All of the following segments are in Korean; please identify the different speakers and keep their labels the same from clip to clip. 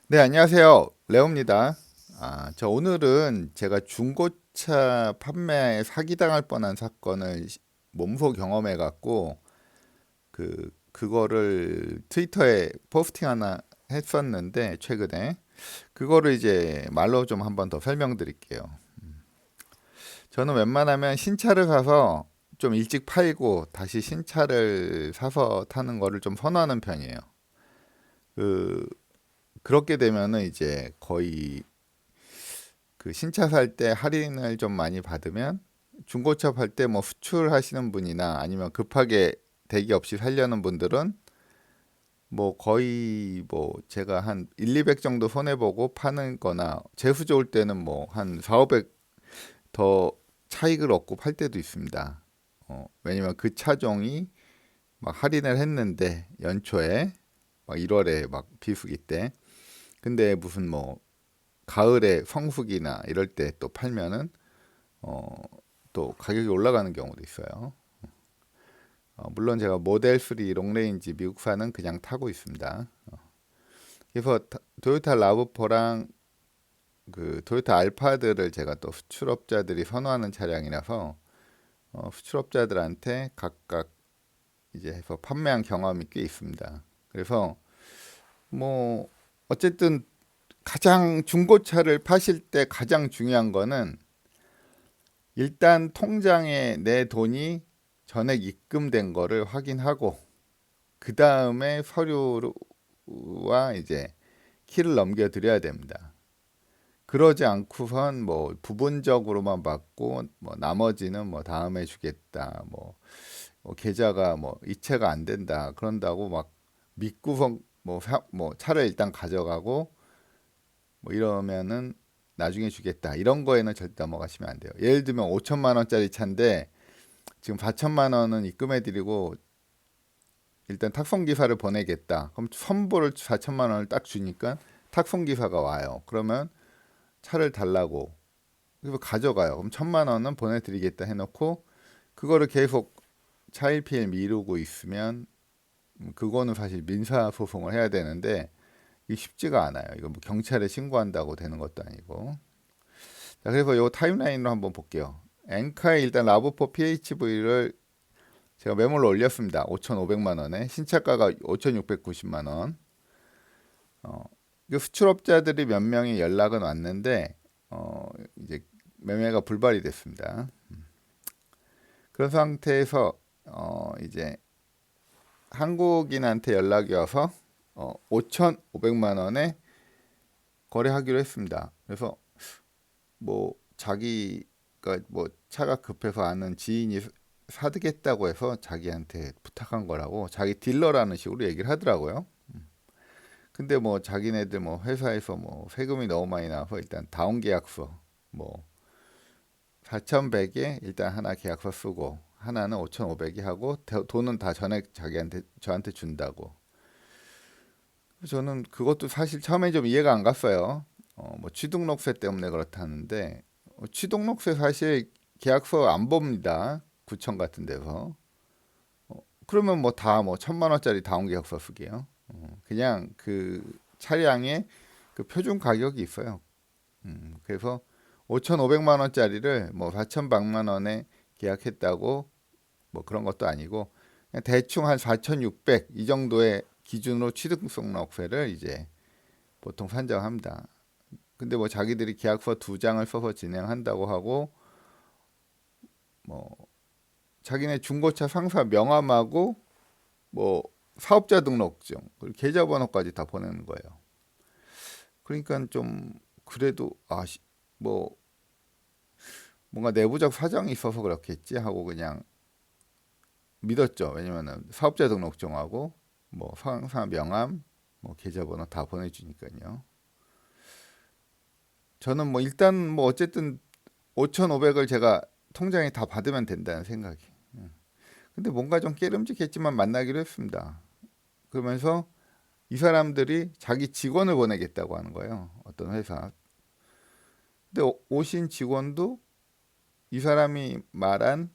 Speaker 1: 네, 안녕하세요. 레오입니다. 저 오늘은 제가 중고차 판매에 사기당할 뻔한 사건을 몸소 경험해 갖고 그거를 트위터에 포스팅 하나 했었는데 최근에 그거를 이제 말로 좀 한번 더 설명드릴게요. 저는 웬만하면 신차를 사서 좀 일찍 팔고 다시 신차를 사서 타는 거를 좀 선호하는 편이에요. 그 그렇게 되면은 이제 거의 그 신차 살 때 할인을 좀 많이 받으면 중고차 팔 때 뭐 수출하시는 분이나 아니면 급하게 대기 없이 살려는 분들은 뭐 거의 뭐 제가 한 1, 200 정도 손해 보고 파는 거나 재수 좋을 때는 뭐 한 4, 500 더 차익을 얻고 팔 때도 있습니다. 왜냐면 그 차종이 막 할인을 했는데 연초에 막 1월에 막 비수기 때 근데 무슨 뭐 가을에 성수기나 이럴 때 또 팔면은 어, 또 가격이 올라가는 경우도 있어요. 물론 제가 모델 3 롱레인지 미국산은 그냥 타고 있습니다. 그래서 토요타 라브4랑 그 토요타 알파드를 제가 또 수출업자들이 선호하는 차량이라서 수출업자들한테 각각 이제 해서 판매한 경험이 꽤 있습니다. 그래서 뭐 어쨌든 가장 중고차를 파실 때 가장 중요한 거는 일단 통장에 내 돈이 전액 입금된 거를 확인하고 그 다음에 서류와 이제 키를 넘겨드려야 됩니다. 그러지 않고선 뭐 부분적으로만 받고 뭐 나머지는 뭐 다음에 주겠다. 뭐 계좌가 뭐 이체가 안 된다. 그런다고 막 믿고선 뭐 차를 일단 가져가고 뭐 이러면은 나중에 주겠다. 이런 거에는 절대 넘어가시면 안 돼요. 예를 들면 5천만 원짜리 차인데 지금 4천만 원은 입금해 드리고 일단 탁송 기사를 보내겠다. 그럼 선보를 4천만 원을 딱 주니까 탁송 기사가 와요. 그러면 차를 달라고 그래서 가져가요. 그럼 1천만 원은 보내드리겠다 해놓고 그거를 계속 차일피일 미루고 있으면 그거는 사실 민사 소송을 해야 되는데 이게 쉽지가 않아요. 이거 뭐 경찰에 신고한다고 되는 것도 아니고. 자, 그래서 요 타임라인으로 한번 볼게요. 엔카에 일단 라브4 PHV를 제가 매물로 올렸습니다. 5,500만 원에 신차가가 5,690만 원. 어, 이 수출업자들이 몇 명이 연락은 왔는데 이제 매매가 불발이 됐습니다. 그런 상태에서 이제 한국인한테 연락이 와서 5,500만 원에 거래하기로 했습니다. 그래서 뭐 자기가 뭐 차가 급해서 아는 지인이 사드겠다고 해서 자기한테 부탁한 거라고 자기 딜러라는 식으로 얘기를 하더라고요. 근데 뭐 자기네들 뭐 회사에서 뭐 세금이 너무 많이 나와서 일단 다운 계약서 뭐 4,100에 일단 하나 계약서 쓰고 하나는 5,500이 하고 돈은 다 전액 자기한테 저한테 준다고. 저는 그것도 사실 처음에 좀 이해가 안 갔어요. 뭐 취등록세 때문에 그렇다는데 취등록세 사실 계약서 안 봅니다. 구청 같은 데서. 그러면 뭐 다 뭐 1,000만 원짜리 다운 계약서 쓰게요. 그냥 그 차량의 그 표준 가격이 있어요. 그래서 5,500만 원짜리를 뭐 4,100만 원에 계약했다고 뭐 그런 것도 아니고 그냥 대충 한 4,600 이 정도의 기준으로 취득성록세를 이제 보통 산정합니다. 근데 뭐 자기들이 계약서 2장을 써서 진행한다고 하고 뭐 자기네 중고차 상사 명함하고 뭐 사업자 등록증 그리고 계좌번호까지 다 보내는 거예요. 그러니까 좀 그래도 뭐 뭔가 내부적 사정이 있어서 그렇겠지 하고 그냥 믿었죠. 왜냐면은 사업자 등록증하고 뭐 상사 명함, 뭐 계좌번호 다 보내주니까요. 저는 뭐 일단 뭐 어쨌든 5,500을 제가 통장에 다 받으면 된다는 생각이. 근데 뭔가 좀 깨름직했지만 만나기로 했습니다. 그러면서 이 사람들이 자기 직원을 보내겠다고 하는 거예요. 어떤 회사. 근데 오신 직원도 이 사람이 말한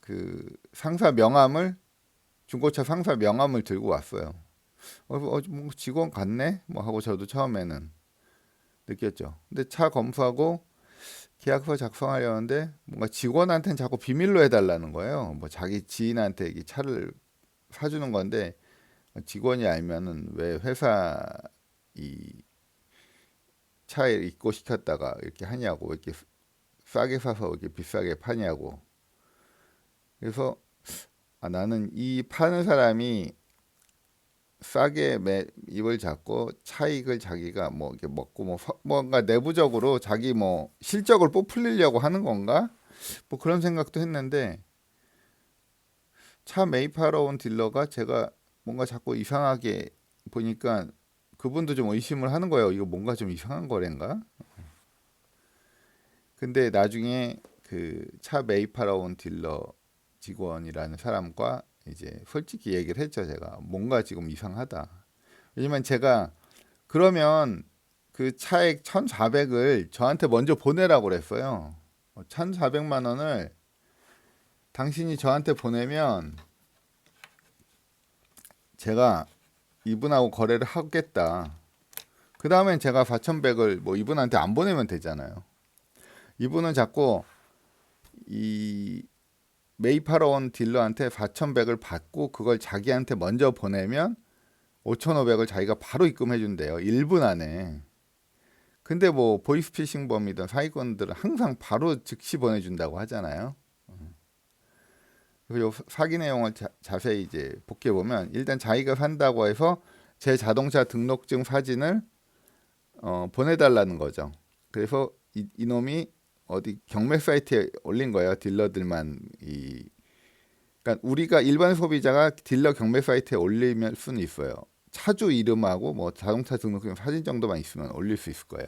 Speaker 1: 그 상사 명함을 중고차 상사 명함을 들고 왔어요. 뭐 직원 같네 뭐 하고 저도 처음에는 느꼈죠. 근데 차 검수하고 계약서 작성하려는데 뭔가 직원한테는 자꾸 비밀로 해달라는 거예요. 뭐 자기 지인한테 이 차를 사주는 건데 직원이 알면은 왜 회사 이 차에 입고시켰다가 이렇게 하냐고, 이렇게 싸게 사서 이렇게 비싸게 파냐고. 그래서 나는 이 파는 사람이 싸게 입을 잡고 차익을 자기가 뭐 이렇게 먹고 뭐 뭔가 내부적으로 자기 뭐 실적을 뽀풀리려고 하는 건가? 뭐 그런 생각도 했는데 차 매입하러 온 딜러가 제가 뭔가 자꾸 이상하게 보니까 그분도 좀 의심을 하는 거예요. 이거 뭔가 좀 이상한 거래인가? 근데 나중에 그 차 매입하러 온 딜러 직원이라는 사람과 이제 솔직히 얘기를 했죠. 제가 뭔가 지금 이상하다. 왜냐면 제가 그러면 그 차액 1,400을 저한테 먼저 보내라고 그랬어요. 1,400만 원을 당신이 저한테 보내면 제가 이분하고 거래를 하겠다. 그 다음엔 제가 4,100을 뭐 이분한테 안 보내면 되잖아요. 이분은 자꾸 이 매입하러 온 딜러한테 4,100을 받고 그걸 자기한테 먼저 보내면 5,500을 자기가 바로 입금해 준대요. 1분 안에. 근데 뭐 보이스피싱범이든 사기꾼들은 항상 바로 즉시 보내준다고 하잖아요. 그리고 사기 내용을 자세히 이제 복귀해 보면 일단 자기가 산다고 해서 제 자동차 등록증 사진을 보내달라는 거죠. 그래서 이놈이 어디 경매 사이트에 올린 거예요. 딜러들만 그러니까 우리가 일반 소비자가 딜러 경매 사이트에 올리면 수는 있어요. 차주 이름하고 뭐 자동차 등록증 사진 정도만 있으면 올릴 수 있을 거예요.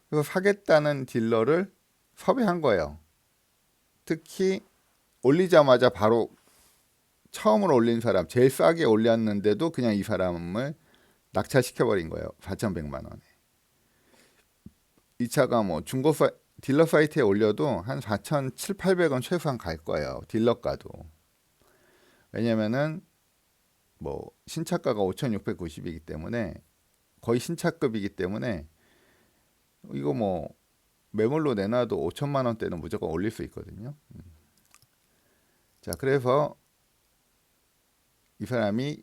Speaker 1: 그래서 사겠다는 딜러를 섭외한 거예요. 특히 올리자마자 바로 처음으로 올린 사람, 제일 싸게 올렸는데도 그냥 이 사람을 낙찰시켜버린 거예요. 4,100만 원에. 이 차가 뭐 딜러 사이트에 올려도 한 4,700~800원 최소한 갈 거예요. 딜러가도. 왜냐면은 뭐 신차가가 5,690이기 때문에 거의 신차급이기 때문에 이거 뭐 매물로 내놔도 5천만 원대는 무조건 올릴 수 있거든요. 자, 그래서 이 사람이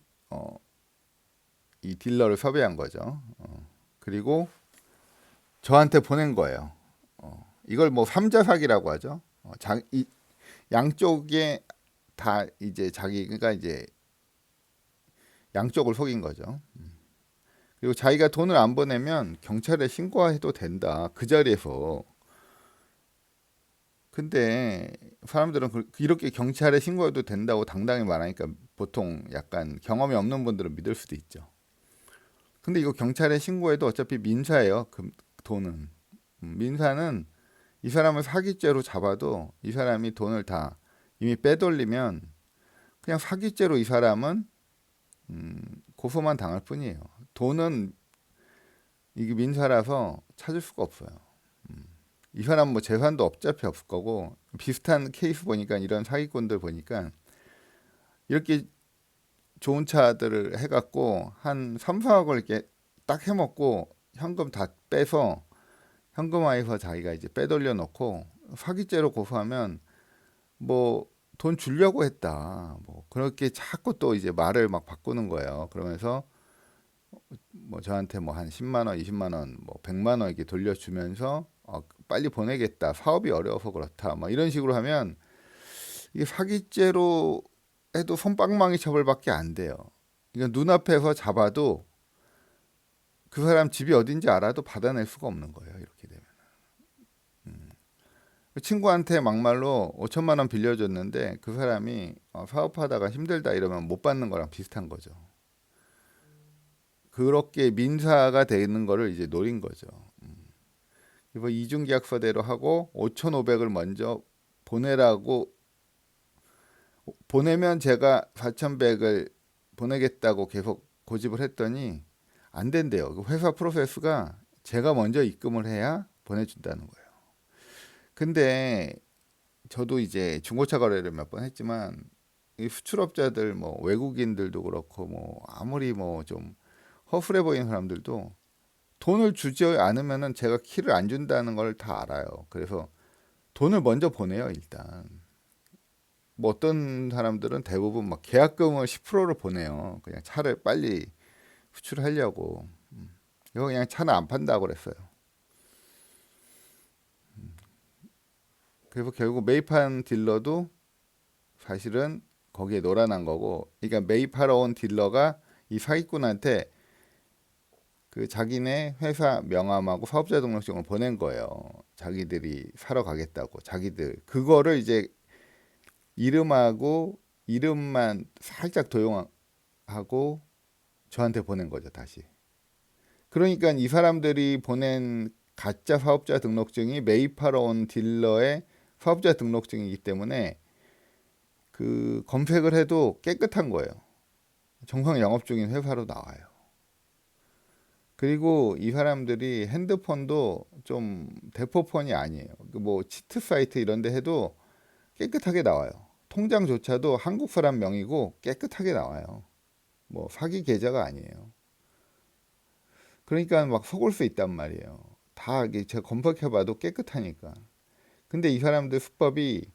Speaker 1: 이 딜러를 섭외한 거죠. 그리고 저한테 보낸 거예요. 이걸 뭐 삼자 사기라고 하죠. 양쪽에 다 이제 자기가 이제 양쪽을 속인 거죠. 그리고 자기가 돈을 안 보내면 경찰에 신고해도 된다. 그 자리에서. 근데 사람들은 이렇게 경찰에 신고해도 된다고 당당히 말하니까 보통 약간 경험이 없는 분들은 믿을 수도 있죠. 근데 이거 경찰에 신고해도 어차피 민사예요. 그 돈은. 민사는 이 사람을 사기죄로 잡아도 이 사람이 돈을 다 이미 빼돌리면 그냥 사기죄로 이 사람은 고소만 당할 뿐이에요. 돈은 이게 민사라서 찾을 수가 없어요. 이 사람 뭐 재산도 어차피 없을 거고 비슷한 케이스 보니까 이런 사기꾼들 보니까 이렇게 좋은 차들을 해갖고 한 3, 4억을 이렇게 딱 해먹고 현금 다 빼서 현금화해서 자기가 이제 빼돌려 놓고 사기죄로 고소하면 뭐 돈 주려고 했다. 뭐 그렇게 자꾸 또 이제 말을 막 바꾸는 거예요. 그러면서 뭐 저한테 뭐 한 10만 원, 20만 원, 뭐 100만 원 이렇게 돌려주면서 빨리 보내겠다. 사업이 어려워서 그렇다. 막 이런 식으로 하면 이게 사기죄로 해도 손방망이 처벌밖에 안 돼요. 이건 눈앞에서 잡아도 그 사람 집이 어딘지 알아도 받아낼 수가 없는 거예요. 이렇게 되면. 그 친구한테 막말로 5천만 원 빌려줬는데 그 사람이 사업하다가 힘들다 이러면 못 받는 거랑 비슷한 거죠. 그렇게 민사가 되는 거를 이제 노린 거죠. 그래서 이중계약서대로 하고 5,500을 먼저 보내라고 보내면 제가 4,100을 보내겠다고 계속 고집을 했더니 안 된대요. 그 회사 프로세스가 제가 먼저 입금을 해야 보내준다는 거예요. 근데 저도 이제 중고차 거래를 몇 번 했지만 이 수출업자들 뭐 외국인들도 그렇고 뭐 아무리 뭐 좀 허술해 보이는 사람들도 돈을 주지 않으면은 제가 키를 안 준다는 걸 다 알아요. 그래서 돈을 먼저 보내요, 일단. 뭐 어떤 사람들은 대부분 막 계약금을 10%를 보내요. 그냥 차를 빨리 수출하려고. 이거 그냥 차는 안 판다고 그랬어요. 그래서 결국 매입한 딜러도 사실은 거기에 놀아난 거고, 그러니까 매입하러 온 딜러가 이 사기꾼한테 그 자기네 회사 명함하고 사업자 등록증을 보낸 거예요. 자기들이 사러 가겠다고. 자기들 그거를 이제 이름하고 이름만 살짝 도용하고 저한테 보낸 거죠, 다시. 그러니까 이 사람들이 보낸 가짜 사업자 등록증이 매입하러 온 딜러의 사업자 등록증이기 때문에 그 검색을 해도 깨끗한 거예요. 정상 영업 중인 회사로 나와요. 그리고 이 사람들이 핸드폰도 좀 대포폰이 아니에요. 뭐 치트 사이트 이런 데 해도 깨끗하게 나와요. 통장조차도 한국 사람 명의고 깨끗하게 나와요. 뭐 사기 계좌가 아니에요. 그러니까 막 속을 수 있단 말이에요. 다 이게 제가 검색해봐도 깨끗하니까. 근데 이 사람들 수법이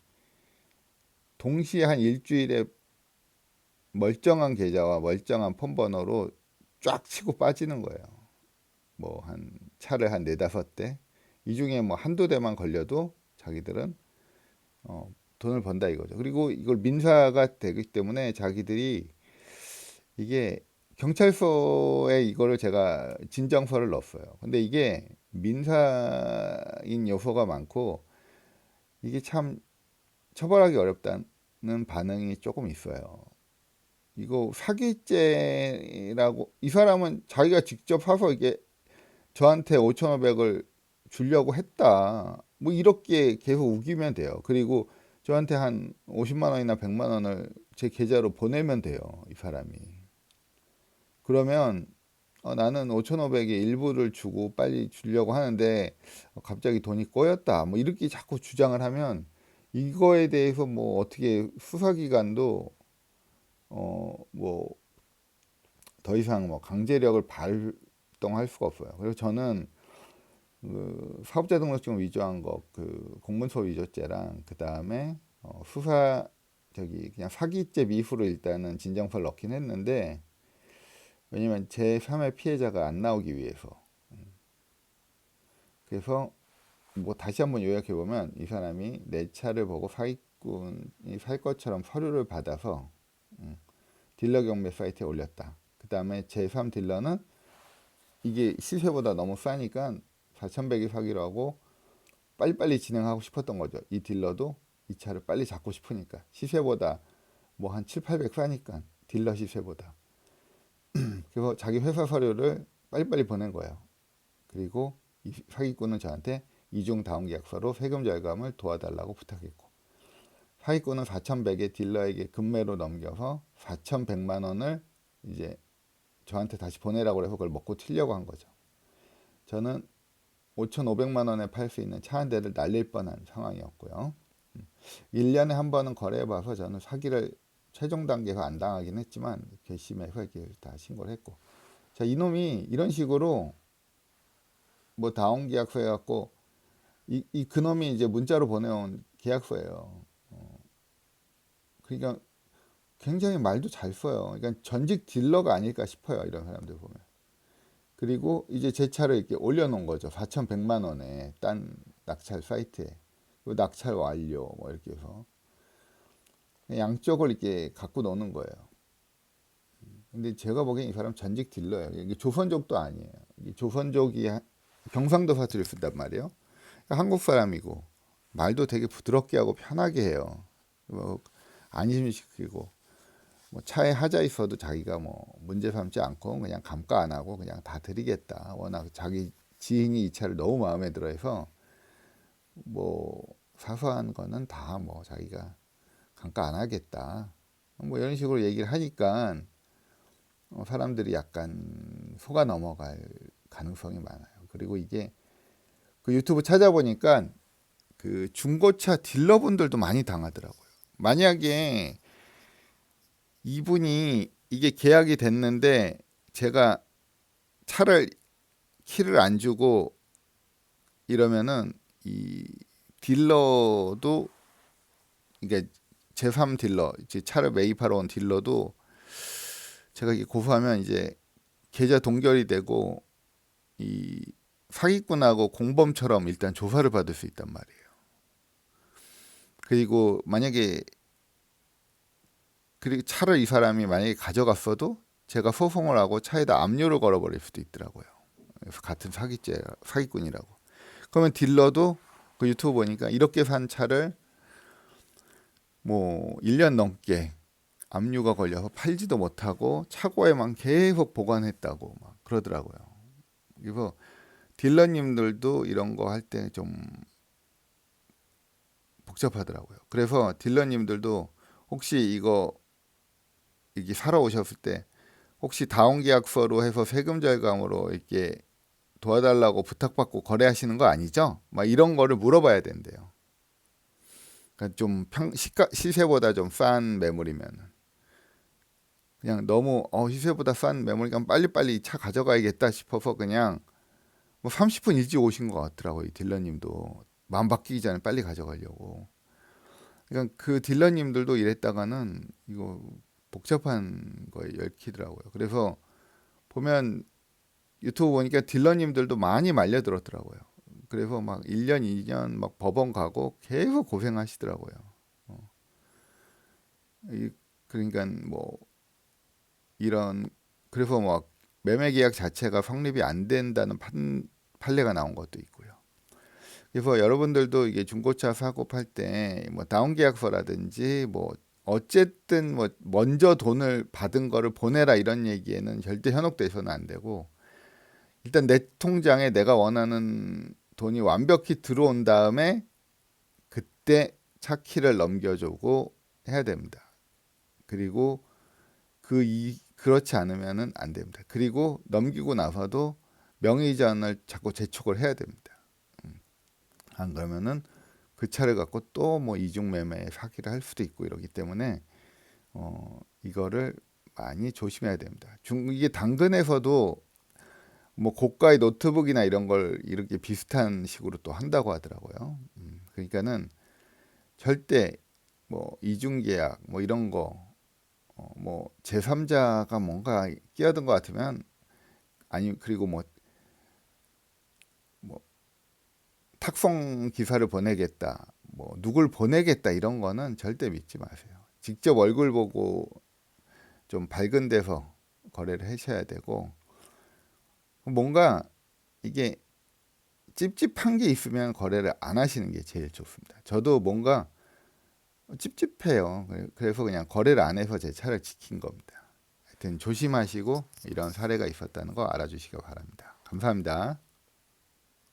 Speaker 1: 동시에 한 일주일에 멀쩡한 계좌와 멀쩡한 폰 번호로 쫙 치고 빠지는 거예요. 뭐 한 차를 한 네다섯 대, 이 중에 뭐 한두 대만 걸려도 자기들은 돈을 번다 이거죠. 그리고 이걸 민사가 되기 때문에 자기들이 이게 경찰서에 이거를 제가 진정서를 넣었어요. 근데 이게 민사인 요소가 많고 이게 참 처벌하기 어렵다는 반응이 조금 있어요. 이거 사기죄라고, 이 사람은 자기가 직접 사서 이게 저한테 5,500을 주려고 했다, 뭐 이렇게 계속 우기면 돼요. 그리고 저한테 한 50만 원이나 100만 원을 제 계좌로 보내면 돼요, 이 사람이. 그러면 나는 5,500의 일부를 주고 빨리 주려고 하는데 갑자기 돈이 꼬였다, 뭐 이렇게 자꾸 주장을 하면 이거에 대해서 뭐 어떻게 수사기관도 뭐 더 이상 뭐 강제력을 발동할 수가 없어요. 그래서 저는 그 사업자 등록증 위조한 거, 그 공문서 위조죄랑 그 다음에 수사 저기 그냥 사기죄 미수로 일단은 진정서를 넣긴 했는데, 왜냐면 제 3의 피해자가 안 나오기 위해서. 그래서 뭐 다시 한번 요약해 보면 이 사람이 내 차를 보고 사기꾼이 살 것처럼 서류를 받아서 딜러 경매 사이트에 올렸다. 그 다음에 제3 딜러는 이게 시세보다 너무 싸니까 4,100이 사기로 하고 빨리빨리 진행하고 싶었던 거죠. 이 딜러도 이 차를 빨리 잡고 싶으니까, 시세보다 뭐 한 7, 800 싸니까, 딜러 시세보다. 그래서 자기 회사 서류를 빨리빨리 보낸 거예요. 그리고 이 사기꾼은 저한테 이중 다운 계약서로 세금 절감을 도와달라고 부탁했고, 사기꾼은 4,100에 딜러에게 금매로 넘겨서 4,100만 원을 이제 저한테 다시 보내라고 해서 그걸 먹고 튀려고 한 거죠. 저는 5,500만 원에 팔 수 있는 차 한 대를 날릴 뻔한 상황이었고요. 1년에 한 번은 거래해봐서 저는 사기를 최종 단계에서 안 당하긴 했지만 괘씸해서 이렇게 다 신고를 했고, 자, 이놈이 이런 식으로 뭐 다운 계약서 해갖고 이 그놈이 이제 문자로 보내온 계약서예요. 그러니까 굉장히 말도 잘 써요. 그러니까 전직 딜러가 아닐까 싶어요, 이런 사람들 보면. 그리고 이제 제 차를 이렇게 올려놓은 거죠. 4,100만 원에 딴 낙찰 사이트에. 낙찰 완료 뭐 이렇게 해서 양쪽을 이렇게 갖고 노는 거예요. 근데 제가 보기엔 이 사람 전직 딜러예요. 이게 조선족도 아니에요. 이게 조선족이 경상도 사투리를 쓴단 말이에요. 한국 사람이고 말도 되게 부드럽게 하고 편하게 해요. 뭐 안심시키고 뭐 차에 하자 있어도 자기가 뭐 문제 삼지 않고 그냥 감가 안 하고 그냥 다 드리겠다. 워낙 자기 지인이 이 차를 너무 마음에 들어해서 뭐 사소한 거는 다 뭐 자기가 감가 안 하겠다. 뭐 이런 식으로 얘기를 하니까 사람들이 약간 속아 넘어갈 가능성이 많아요. 그리고 이게 그 유튜브 찾아보니까 그 중고차 딜러분들도 많이 당하더라고요. 만약에 이분이 이게 계약이 됐는데 제가 차를 키를 안 주고 이러면은 이 딜러도 이게 제3 딜러 이제 차를 매입하러 온 딜러도 제가 이게 고소하면 이제 계좌 동결이 되고 이 사기꾼하고 공범처럼 일단 조사를 받을 수 있단 말이에요. 그리고 만약에 그리고 차를 이 사람이 만약에 가져갔어도 제가 소송을 하고 차에다 압류를 걸어버릴 수도 있더라고요. 그래서 같은 사기꾼이라고. 그러면 딜러도 그 유튜브 보니까 이렇게 산 차를 뭐 1년 넘게 압류가 걸려서 팔지도 못하고 차고에만 계속 보관했다고 막 그러더라고요. 그래서 딜러님들도 이런 거 할 때 좀 복잡하더라고요. 그래서 딜러님들도 혹시 이게 사러 오셨을 때 혹시 다운계약서로 해서 세금 절감으로 이렇게 도와달라고 부탁받고 거래하시는 거 아니죠? 막 이런 거를 물어봐야 된대요. 그러니까 좀 시세보다 좀 싼 매물이면 그냥 너무 시세보다 싼 매물이니까 빨리빨리 차 가져가야겠다 싶어서 그냥 뭐 30분 일찍 오신 것 같더라고요. 이 딜러님도 마음 바뀌기 전에 빨리 가져가려고. 그러니까 그 딜러님들도 이랬다가는 이거 복잡한 거에 얽히더라고요. 그래서 보면 유튜브 보니까 딜러님들도 많이 말려들었더라고요. 그래서 막 1년, 2년 막 법원 가고 계속 고생하시더라고요. 어. 그러니까 뭐 이런 그래서 막 매매 계약 자체가 성립이 안 된다는 판례가 나온 것도 있고요. 그래서 여러분들도 이게 중고차 사고 팔 때 뭐 다운 계약서라든지 뭐 어쨌든 뭐 먼저 돈을 받은 거를 보내라 이런 얘기에는 절대 현혹돼서는 안 되고 일단 내 통장에 내가 원하는 돈이 완벽히 들어온 다음에 그때 차 키를 넘겨주고 해야 됩니다. 그리고 그렇지 않으면은 안 됩니다. 그리고 넘기고 나서도 명의이전을 자꾸 재촉을 해야 됩니다. 안 그러면은 그 차를 갖고 또 뭐 이중 매매 사기를 할 수도 있고 이러기 때문에 이거를 많이 조심해야 됩니다. 이게 당근에서도 뭐 고가의 노트북이나 이런 걸 이렇게 비슷한 식으로 또 한다고 하더라고요. 그러니까는 절대 뭐 이중 계약 뭐 이런 거 뭐 제3자가 뭔가 끼어든 것 같으면 아니 그리고 뭐 탁송 기사를 보내겠다 뭐 누굴 보내겠다 이런 거는 절대 믿지 마세요. 직접 얼굴 보고 좀 밝은 데서 거래를 하셔야 되고 뭔가 이게 찝찝한 게 있으면 거래를 안 하시는 게 제일 좋습니다. 저도 뭔가 찝찝해요. 그래서 그냥 거래를 안 해서 제 차를 지킨 겁니다. 하여튼 조심하시고 이런 사례가 있었다는 거 알아주시기 바랍니다. 감사합니다.